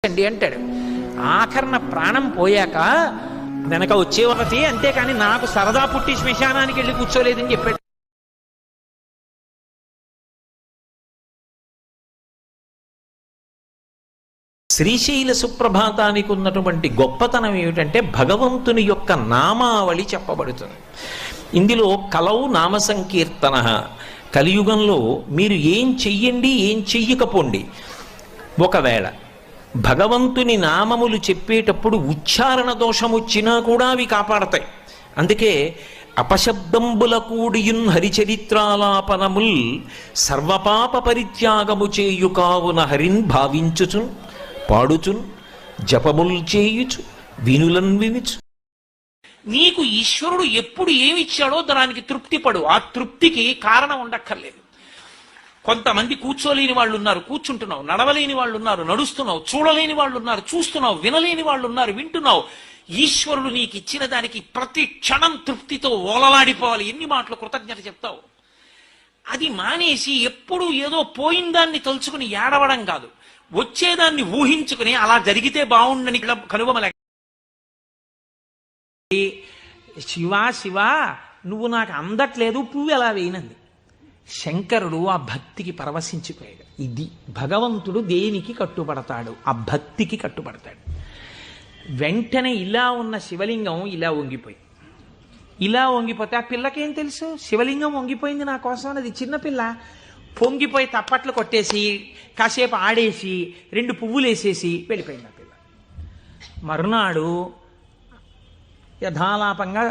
అండి అంటాడు. ఆఖరణ ప్రాణం పోయాక వెనక వచ్చేవరతి, అంతేకాని నాకు సరదా పుట్టి శ్మశానానికి వెళ్ళి కూర్చోలేదని చెప్పాడు. శ్రీశైల సుప్రభాతానికి ఉన్నటువంటి గొప్పతనం ఏమిటంటే భగవంతుని యొక్క నామావళి చెప్పబడుతుంది. ఇందులో కలవు నామ సంకీర్తన. కలియుగంలో మీరు ఏం చెయ్యండి, ఏం చెయ్యకపోండి, ఒకవేళ భగవంతుని నామములు చెప్పేటప్పుడు ఉచ్చారణ దోషం వచ్చినా కూడా అవి కాపాడతాయి. అందుకే అపశబ్దంబుల కూడియున్ హరిచరిత్రాలాపనముల్ సర్వపాప పరిత్యాగము చేయు కావున హరిన్ భావించుచున్ పాడుచున్ జపముల్ చేయుచు వినులన్ వినుచు. నీకు ఈశ్వరుడు ఎప్పుడు ఏమిచ్చాడో దానికి తృప్తి పడు. ఆ తృప్తికి కారణం ఉండక్కర్లేదు. కొంతమంది కూర్చోలేని వాళ్ళు ఉన్నారు, కూర్చుంటున్నావు. నడవలేని వాళ్ళు ఉన్నారు, నడుస్తున్నావు. చూడలేని వాళ్ళు ఉన్నారు, చూస్తున్నావు. వినలేని వాళ్ళు ఉన్నారు, వింటున్నావు. ఈశ్వరుడు నీకు ఇచ్చిన దానికి ప్రతి క్షణం తృప్తితో ఓలలాడిపోవాలి. ఎన్ని మాటలు కృతజ్ఞత చెప్తావు. అది మానేసి ఎప్పుడు ఏదో పోయిన దాన్ని తలుచుకుని ఏడవడం కాదు, వచ్చేదాన్ని ఊహించుకుని అలా జరిగితే బాగుండని కనుగొమలే. శివా శివా నువ్వు నాకు అందట్లేదు, పువ్వు ఎలా వేయనంది. శంకరుడు ఆ భక్తికి పరవశించిపోయాడు. ఇది భగవంతుడు దేనికి కట్టుబడతాడు? ఆ భక్తికి కట్టుబడతాడు. వెంటనే ఇలా ఉన్న శివలింగం ఇలా వంగిపోతే ఆ పిల్లకేం తెలుసు? శివలింగం వంగిపోయింది నా కోసం. అది చిన్నపిల్ల పొంగిపోయి తప్పట్లు కొట్టేసి కాసేపు ఆడేసి 2 పువ్వులు వేసేసి వెళ్ళిపోయింది ఆ పిల్ల. మరునాడు యథాలాపంగా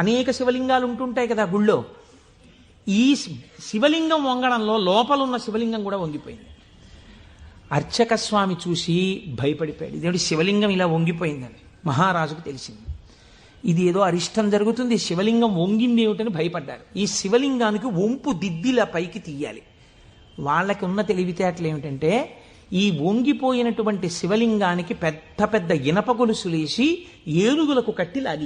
అనేక శివలింగాలు ఉంటుంటాయి కదా గుళ్ళో. ఈ శివలింగం వంగడంలో లోపలున్న శివలింగం కూడా వంగిపోయింది. అర్చక స్వామి చూసి భయపడిపోయాడు. ఇదేంటి శివలింగం ఇలా వంగిపోయిందని మహారాజుకు తెలిసింది. ఇది ఏదో అరిష్టం జరుగుతుంది, శివలింగం వంగింది ఏమిటని భయపడ్డారు. ఈ శివలింగానికి వంపు దిద్దిలా పైకి తీయాలి. వాళ్ళకి ఉన్న తెలివితేటలు ఏమిటంటే ఈ వంగిపోయినటువంటి శివలింగానికి పెద్ద పెద్ద ఇనప గొలుసులేసి ఏనుగులకు కట్టి లాగి